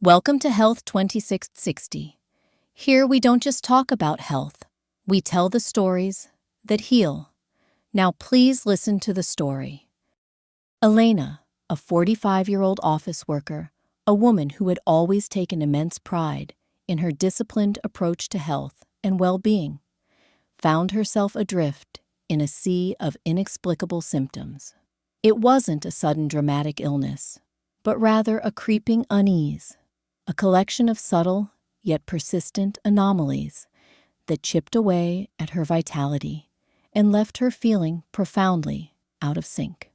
Welcome to Health 2660. Here we don't just talk about health, we tell the stories that heal. Now please listen to the story. Elena, a 45-year-old office worker, a woman who had always taken immense pride in her disciplined approach to health and well-being, found herself adrift in a sea of inexplicable symptoms. It wasn't a sudden dramatic illness, but rather a creeping unease, a collection of subtle yet persistent anomalies that chipped away at her vitality and left her feeling profoundly out of sync.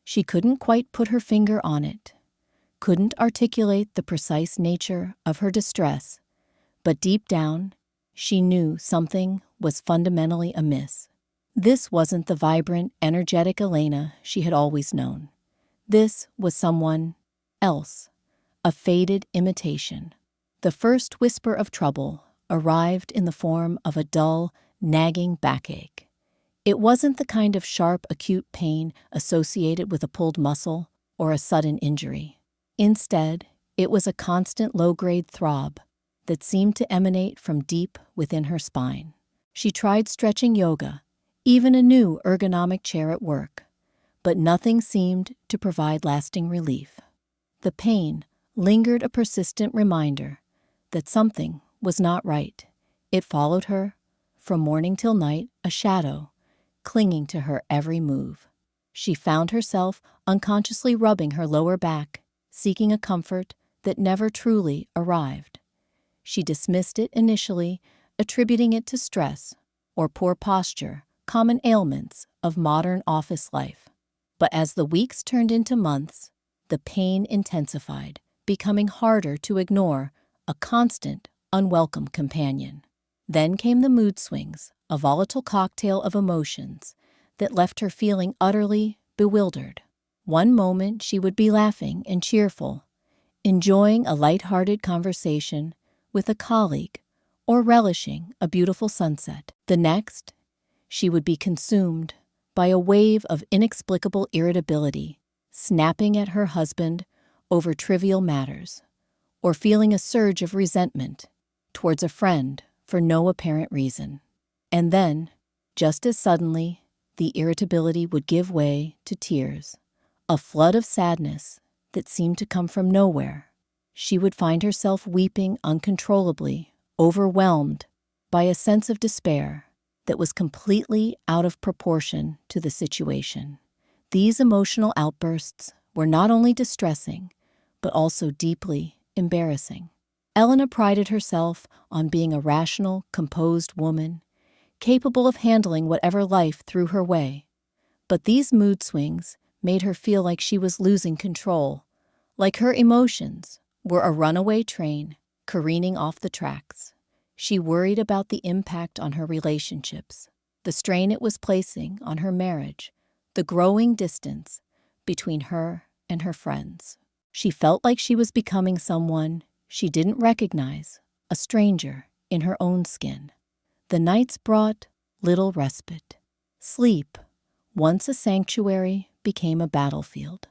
She couldn't quite put her finger on it, couldn't articulate the precise nature of her distress, but deep down, she knew something was fundamentally amiss. This wasn't the vibrant, energetic Elena she had always known. This was someone else, a faded imitation. The first whisper of trouble arrived in the form of a dull, nagging backache. It wasn't the kind of sharp, acute pain associated with a pulled muscle or a sudden injury. Instead, it was a constant low-grade throb that seemed to emanate from deep within her spine. She tried stretching yoga, even a new ergonomic chair at work, but nothing seemed to provide lasting relief. The pain lingered, a persistent reminder that something was not right. It followed her from morning till night, a shadow clinging to her every move. She found herself unconsciously rubbing her lower back, seeking a comfort that never truly arrived. She dismissed it initially, attributing it to stress or poor posture, common ailments of modern office life. But as the weeks turned into months, the pain intensified, becoming harder to ignore, a constant, unwelcome companion. Then came the mood swings, a volatile cocktail of emotions that left her feeling utterly bewildered. One moment she would be laughing and cheerful, enjoying a light-hearted conversation with a colleague or relishing a beautiful sunset. The next, she would be consumed by a wave of inexplicable irritability, snapping at her husband over trivial matters, or feeling a surge of resentment towards a friend for no apparent reason. And then, just as suddenly, the irritability would give way to tears, a flood of sadness that seemed to come from nowhere. She would find herself weeping uncontrollably, overwhelmed by a sense of despair that was completely out of proportion to the situation. These emotional outbursts were not only distressing, but also deeply embarrassing. Elena prided herself on being a rational, composed woman, capable of handling whatever life threw her way. But these mood swings made her feel like she was losing control, like her emotions were a runaway train careening off the tracks. She worried about the impact on her relationships, the strain it was placing on her marriage, the growing distance between her and her friends. She felt like she was becoming someone she didn't recognize, a stranger in her own skin. The nights brought little respite. Sleep, once a sanctuary, became a battlefield.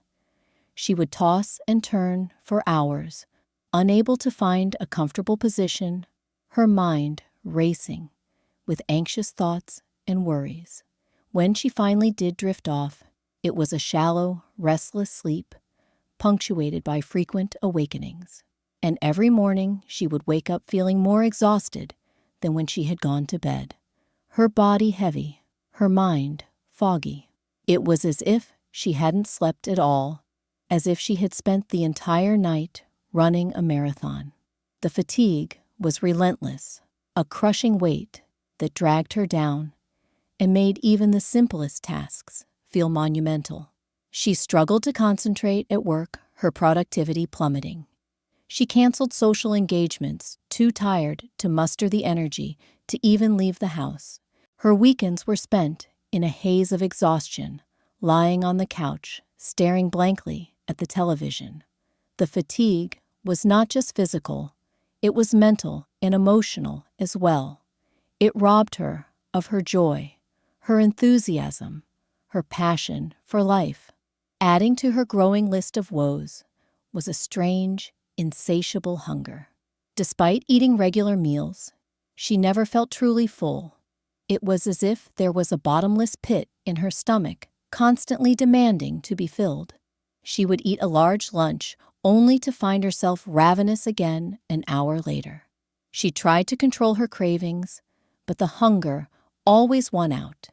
She would toss and turn for hours, unable to find a comfortable position, her mind racing with anxious thoughts and worries. When she finally did drift off, it was a shallow, restless sleep, punctuated by frequent awakenings. And every morning she would wake up feeling more exhausted than when she had gone to bed. Her body heavy, her mind foggy. It was as if she hadn't slept at all, as if she had spent the entire night running a marathon. The fatigue was relentless, a crushing weight that dragged her down and made even the simplest tasks feel monumental. She struggled to concentrate at work, her productivity plummeting. She canceled social engagements, too tired to muster the energy to even leave the house. Her weekends were spent in a haze of exhaustion, lying on the couch, staring blankly at the television. The fatigue was not just physical, it was mental and emotional as well. It robbed her of her joy, her enthusiasm, her passion for life. Adding to her growing list of woes was a strange, insatiable hunger. Despite eating regular meals, she never felt truly full. It was as if there was a bottomless pit in her stomach, constantly demanding to be filled. She would eat a large lunch only to find herself ravenous again an hour later. She tried to control her cravings, but the hunger always won out.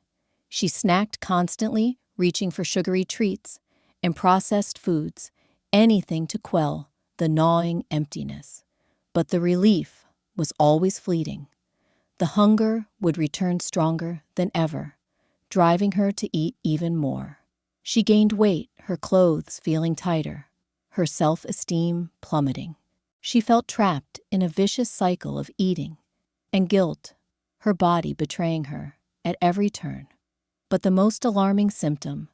She snacked constantly, reaching for sugary treats and processed foods, anything to quell the gnawing emptiness. But the relief was always fleeting. The hunger would return stronger than ever, driving her to eat even more. She gained weight, her clothes feeling tighter, her self-esteem plummeting. She felt trapped in a vicious cycle of eating and guilt, her body betraying her at every turn. But the most alarming symptom,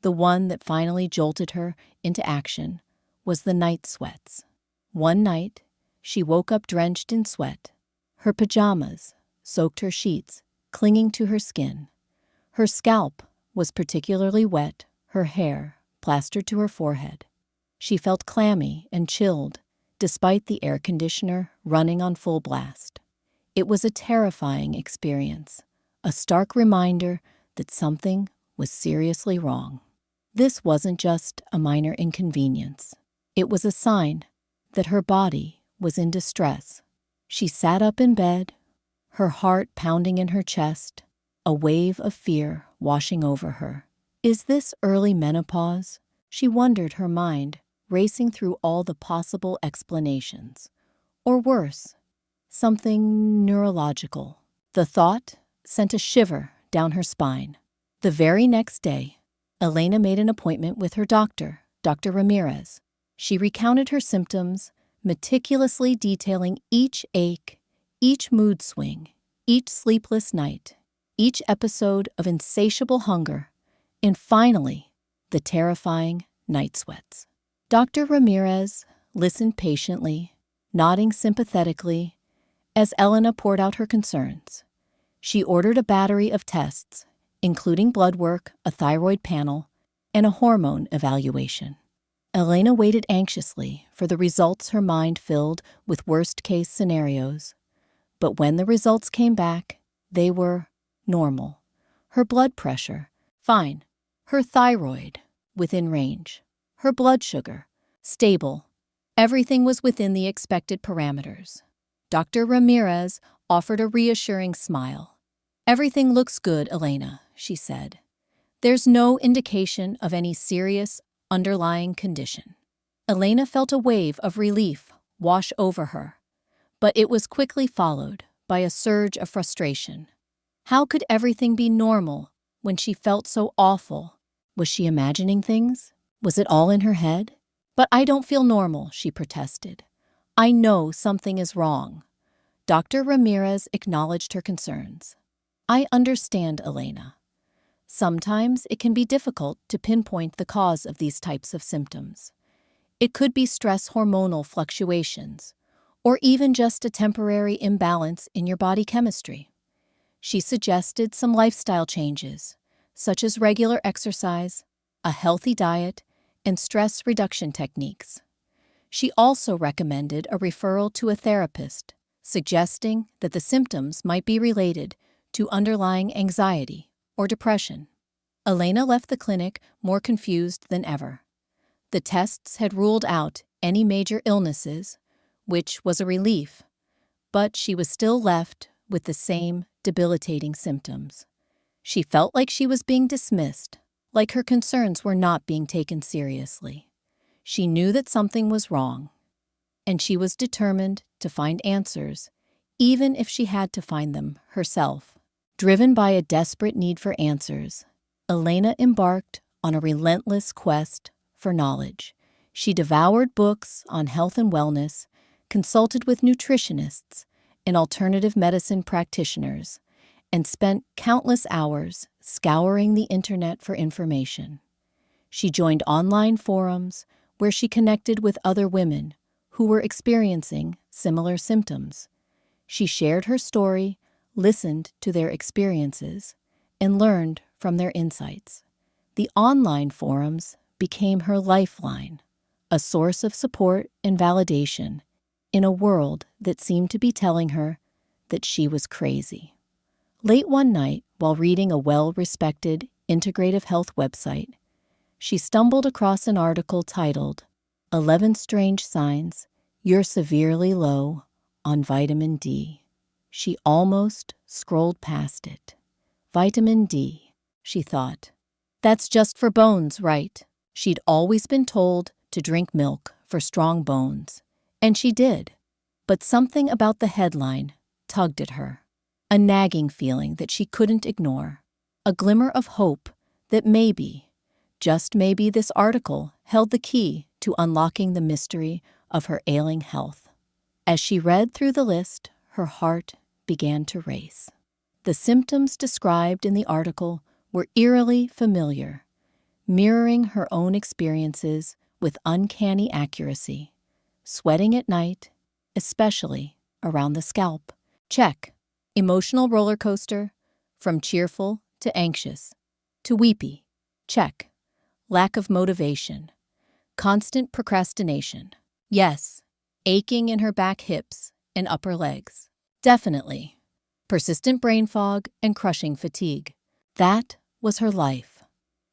the one that finally jolted her into action, was the night sweats. One night, she woke up drenched in sweat. Her pajamas soaked her sheets, clinging to her skin. Her scalp was particularly wet, her hair plastered to her forehead. She felt clammy and chilled, despite the air conditioner running on full blast. It was a terrifying experience, a stark reminder that something was seriously wrong. This wasn't just a minor inconvenience. It was a sign that her body was in distress. She sat up in bed, her heart pounding in her chest, a wave of fear washing over her. Is this early menopause? She wondered, her mind racing through all the possible explanations. Or worse, something neurological. The thought sent a shiver down her spine. The very next day, Elena made an appointment with her doctor, Dr. Ramirez. She recounted her symptoms, meticulously detailing each ache, each mood swing, each sleepless night, each episode of insatiable hunger, and finally, the terrifying night sweats. Dr. Ramirez listened patiently, nodding sympathetically, as Elena poured out her concerns. She ordered a battery of tests, including blood work, a thyroid panel, and a hormone evaluation. Elena waited anxiously for the results, her mind filled with worst-case scenarios. But when the results came back, they were normal. Her blood pressure, fine. Her thyroid, within range. Her blood sugar, stable. Everything was within the expected parameters. Dr. Ramirez offered a reassuring smile. "Everything looks good, Elena," she said. "There's no indication of any serious underlying condition." Elena felt a wave of relief wash over her, but it was quickly followed by a surge of frustration. How could everything be normal when she felt so awful? Was she imagining things? Was it all in her head? "But I don't feel normal," she protested. "I know something is wrong." Dr. Ramirez acknowledged her concerns. "I understand, Elena. Sometimes it can be difficult to pinpoint the cause of these types of symptoms. It could be stress hormonal fluctuations, or even just a temporary imbalance in your body chemistry." She suggested some lifestyle changes, such as regular exercise, a healthy diet, and stress reduction techniques. She also recommended a referral to a therapist, suggesting that the symptoms might be related to underlying anxiety or depression. Elena left the clinic more confused than ever. The tests had ruled out any major illnesses, which was a relief, but she was still left with the same debilitating symptoms. She felt like she was being dismissed, like her concerns were not being taken seriously. She knew that something was wrong, and she was determined to find answers, even if she had to find them herself. Driven by a desperate need for answers, Elena embarked on a relentless quest for knowledge. She devoured books on health and wellness, consulted with nutritionists and alternative medicine practitioners, and spent countless hours scouring the internet for information. She joined online forums where she connected with other women who were experiencing similar symptoms. She shared her story, listened to their experiences, and learned from their insights. The online forums became her lifeline, a source of support and validation in a world that seemed to be telling her that she was crazy. Late one night, while reading a well-respected integrative health website, she stumbled across an article titled, "11 Strange Signs You're Severely Low on Vitamin D." She almost scrolled past it. Vitamin D, she thought. That's just for bones, right? She'd always been told to drink milk for strong bones, and she did. But something about the headline tugged at her, a nagging feeling that she couldn't ignore, a glimmer of hope that maybe, just maybe, this article held the key to unlocking the mystery of her ailing health. As she read through the list, her heart began to race. The symptoms described in the article were eerily familiar, mirroring her own experiences with uncanny accuracy. Sweating at night, especially around the scalp. Check. Emotional roller coaster, from cheerful to anxious to weepy. Check. Lack of motivation. Constant procrastination. Yes. Aching in her back, hips, and upper legs. Definitely. Persistent brain fog and crushing fatigue. That was her life.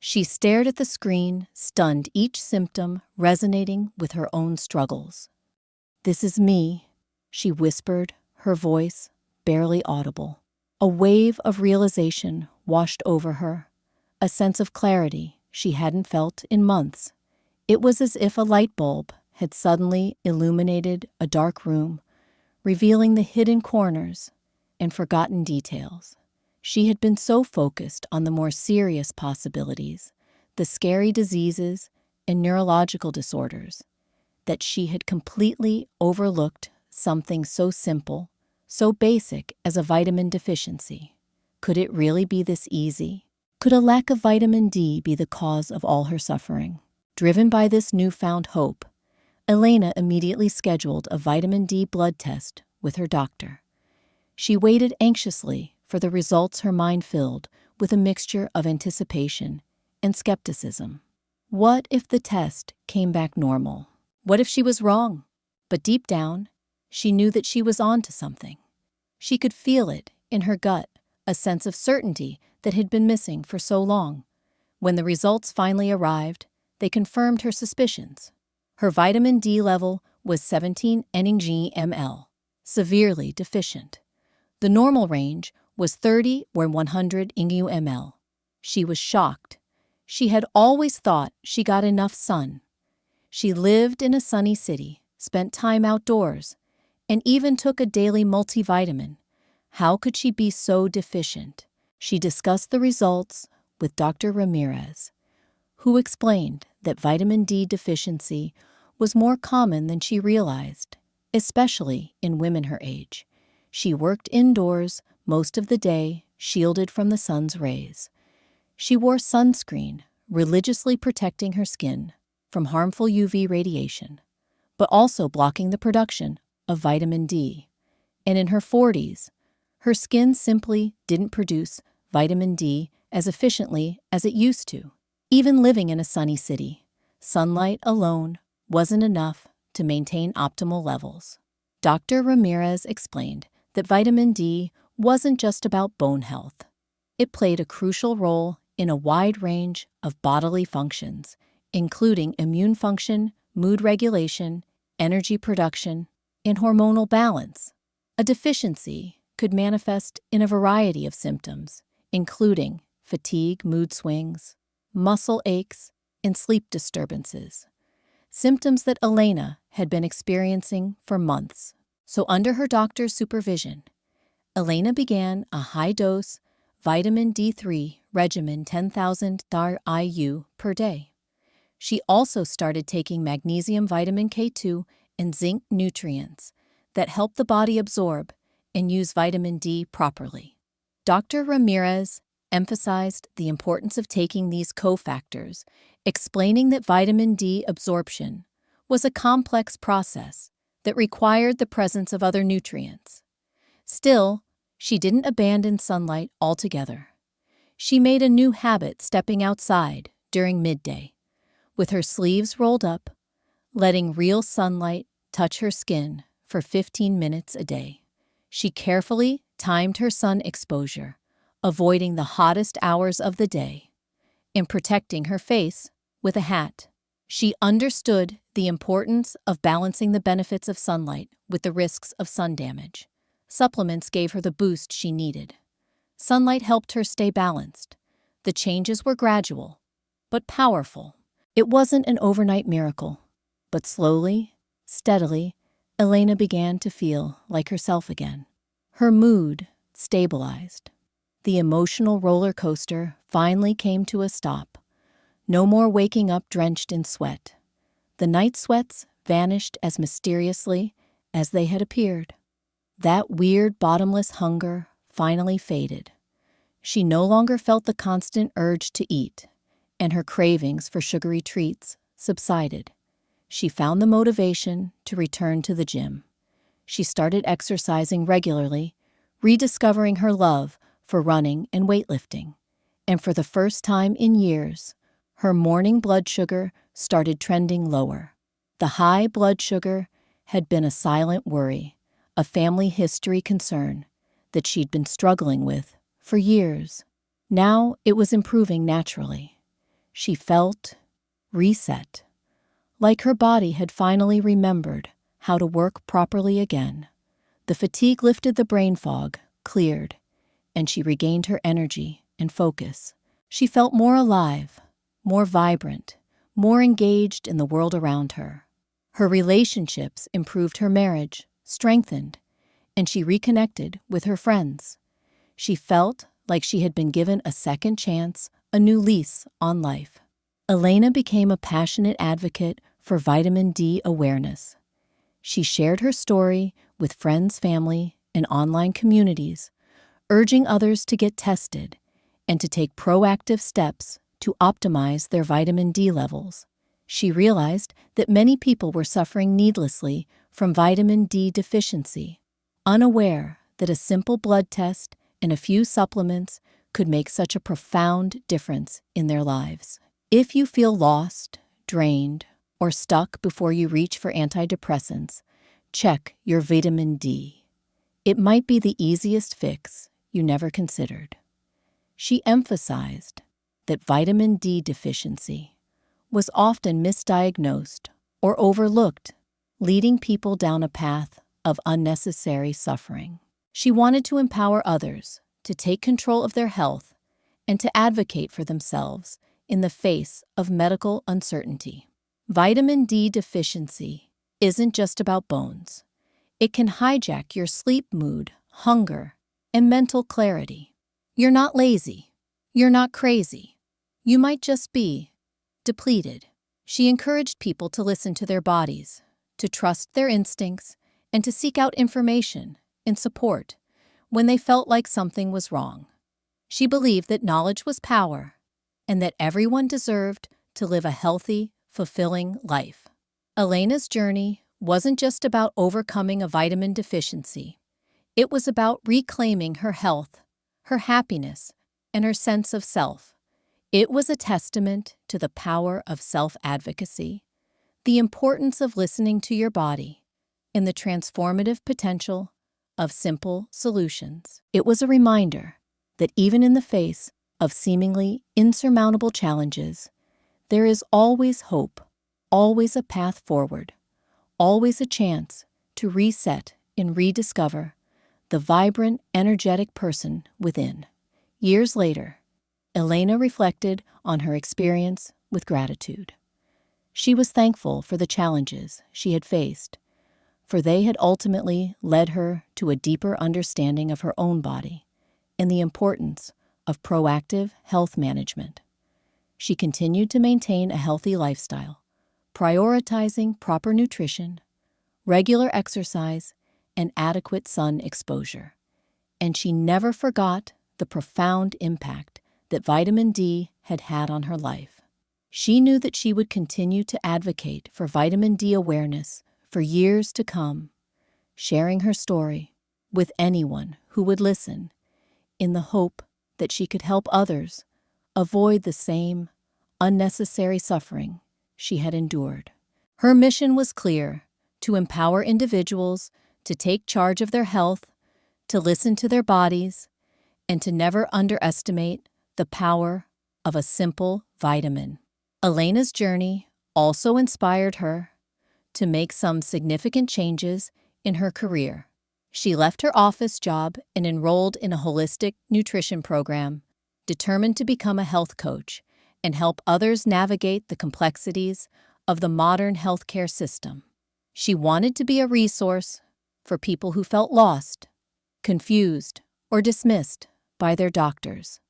She stared at the screen, stunned, each symptom resonating with her own struggles. "This is me," she whispered, her voice barely audible. A wave of realization washed over her, a sense of clarity she hadn't felt in months. It was as if a light bulb had suddenly illuminated a dark room, revealing the hidden corners and forgotten details. She had been so focused on the more serious possibilities, the scary diseases and neurological disorders, that she had completely overlooked something so simple, so basic as a vitamin deficiency. Could it really be this easy? Could a lack of vitamin D be the cause of all her suffering? Driven by this newfound hope, Elena immediately scheduled a vitamin D blood test with her doctor. She waited anxiously for the results, her mind filled with a mixture of anticipation and skepticism. What if the test came back normal? What if she was wrong? But deep down, she knew that she was on to something. She could feel it in her gut, a sense of certainty that had been missing for so long. When the results finally arrived, they confirmed her suspicions. Her vitamin D level was 17 ng/ml, severely deficient. The normal range was 30 or 100 ng/ml. She was shocked. She had always thought she got enough sun. She lived in a sunny city, spent time outdoors, and even took a daily multivitamin. How could she be so deficient? She discussed the results with Dr. Ramirez, who explained that vitamin D deficiency was more common than she realized, especially in women her age. She worked indoors most of the day, shielded from the sun's rays. She wore sunscreen, religiously protecting her skin from harmful UV radiation, but also blocking the production of vitamin D. And in her 40s, her skin simply didn't produce vitamin D as efficiently as it used to. Even living in a sunny city, sunlight alone wasn't enough to maintain optimal levels. Dr. Ramirez explained that vitamin D wasn't just about bone health. It played a crucial role in a wide range of bodily functions, including immune function, mood regulation, energy production, and hormonal balance. A deficiency could manifest in a variety of symptoms, including fatigue, mood swings, muscle aches, and sleep disturbances, symptoms that Elena had been experiencing for months. So under her doctor's supervision, Elena began a high-dose vitamin D3 regimen, 10,000 IU per day. She also started taking magnesium, vitamin K2, and zinc nutrients that help the body absorb and use vitamin D properly. Dr. Ramirez emphasized the importance of taking these cofactors, explaining that vitamin D absorption was a complex process that required the presence of other nutrients. Still, she didn't abandon sunlight altogether. She made a new habit, stepping outside during midday. With her sleeves rolled up, letting real sunlight touch her skin for 15 minutes a day. She carefully timed her sun exposure, avoiding the hottest hours of the day, and protecting her face with a hat. She understood the importance of balancing the benefits of sunlight with the risks of sun damage. Supplements gave her the boost she needed. Sunlight helped her stay balanced. The changes were gradual, but powerful. It wasn't an overnight miracle, but slowly, steadily, Elena began to feel like herself again. Her mood stabilized. The emotional roller coaster finally came to a stop. No more waking up drenched in sweat. The night sweats vanished as mysteriously as they had appeared. That weird bottomless hunger finally faded. She no longer felt the constant urge to eat, and her cravings for sugary treats subsided. She found the motivation to return to the gym. She started exercising regularly, rediscovering her love for running and weightlifting. And for the first time in years, her morning blood sugar started trending lower. The high blood sugar had been a silent worry, a family history concern that she'd been struggling with for years. Now it was improving naturally. She felt reset, like her body had finally remembered how to work properly again. The fatigue lifted, the brain fog cleared, and she regained her energy and focus. She felt more alive, more vibrant, more engaged in the world around her. Her relationships improved, her marriage strengthened, and she reconnected with her friends. She felt like she had been given a second chance, a new lease on life. Elena became a passionate advocate for vitamin D awareness. She shared her story with friends, family, and online communities, urging others to get tested and to take proactive steps to optimize their vitamin D levels. She realized that many people were suffering needlessly from vitamin D deficiency, unaware that a simple blood test and a few supplements could make such a profound difference in their lives. If you feel lost, drained, or stuck before you reach for antidepressants, check your vitamin D. It might be the easiest fix you never considered. She emphasized that vitamin D deficiency was often misdiagnosed or overlooked, leading people down a path of unnecessary suffering. She wanted to empower others to take control of their health and to advocate for themselves in the face of medical uncertainty. Vitamin D deficiency isn't just about bones. It can hijack your sleep, mood, hunger, and mental clarity. You're not lazy. You're not crazy. You might just be depleted. She encouraged people to listen to their bodies, to trust their instincts, and to seek out information and support when they felt like something was wrong. She believed that knowledge was power and that everyone deserved to live a healthy, fulfilling life. Elena's journey wasn't just about overcoming a vitamin deficiency. It was about reclaiming her health, her happiness, and her sense of self. It was a testament to the power of self-advocacy, the importance of listening to your body, and the transformative potential of simple solutions. It was a reminder that even in the face of seemingly insurmountable challenges, there is always hope, always a path forward, always a chance to reset and rediscover the vibrant, energetic person within. Years later, Elena reflected on her experience with gratitude. She was thankful for the challenges she had faced, for they had ultimately led her to a deeper understanding of her own body and the importance of proactive health management. She continued to maintain a healthy lifestyle, prioritizing proper nutrition, regular exercise, and adequate sun exposure. And she never forgot the profound impact that vitamin D had had on her life. She knew that she would continue to advocate for vitamin D awareness for years to come, sharing her story with anyone who would listen, in the hope that she could help others avoid the same unnecessary suffering she had endured. Her mission was clear: to empower individuals to take charge of their health, to listen to their bodies, and to never underestimate the power of a simple vitamin. Elena's journey also inspired her to make some significant changes in her career. She left her office job and enrolled in a holistic nutrition program, determined to become a health coach and help others navigate the complexities of the modern healthcare system. She wanted to be a resource for people who felt lost, confused, or dismissed by their doctors.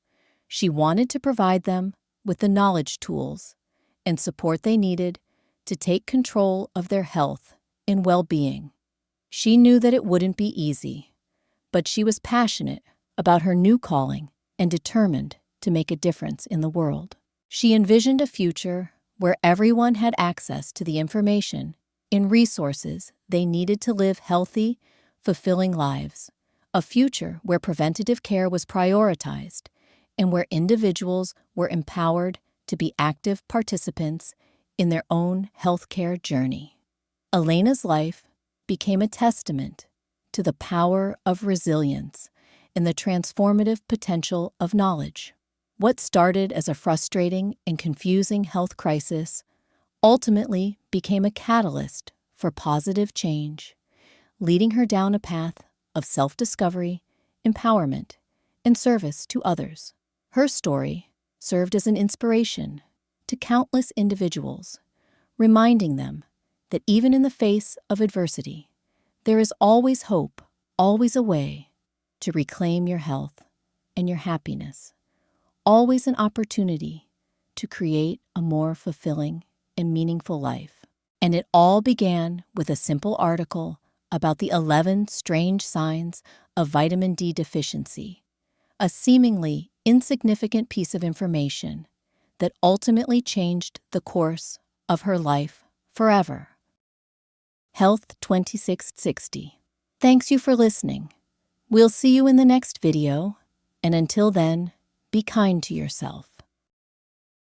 She wanted to provide them with the knowledge, tools, and support they needed to take control of their health and well-being. She knew that it wouldn't be easy, but she was passionate about her new calling and determined to make a difference in the world. She envisioned a future where everyone had access to the information and resources they needed to live healthy, fulfilling lives. A future where preventative care was prioritized and where individuals were empowered to be active participants in their own healthcare journey. Elena's life became a testament to the power of resilience and the transformative potential of knowledge. What started as a frustrating and confusing health crisis ultimately became a catalyst for positive change, leading her down a path of self-discovery, empowerment, and service to others. Her story served as an inspiration to countless individuals, reminding them that even in the face of adversity, there is always hope, always a way to reclaim your health and your happiness, always an opportunity to create a more fulfilling and meaningful life. And it all began with a simple article about the 11 strange signs of vitamin D deficiency, a seemingly insignificant piece of information that ultimately changed the course of her life forever. Health 2660. Thanks you for listening. We'll see you in the next video, and until then, be kind to yourself.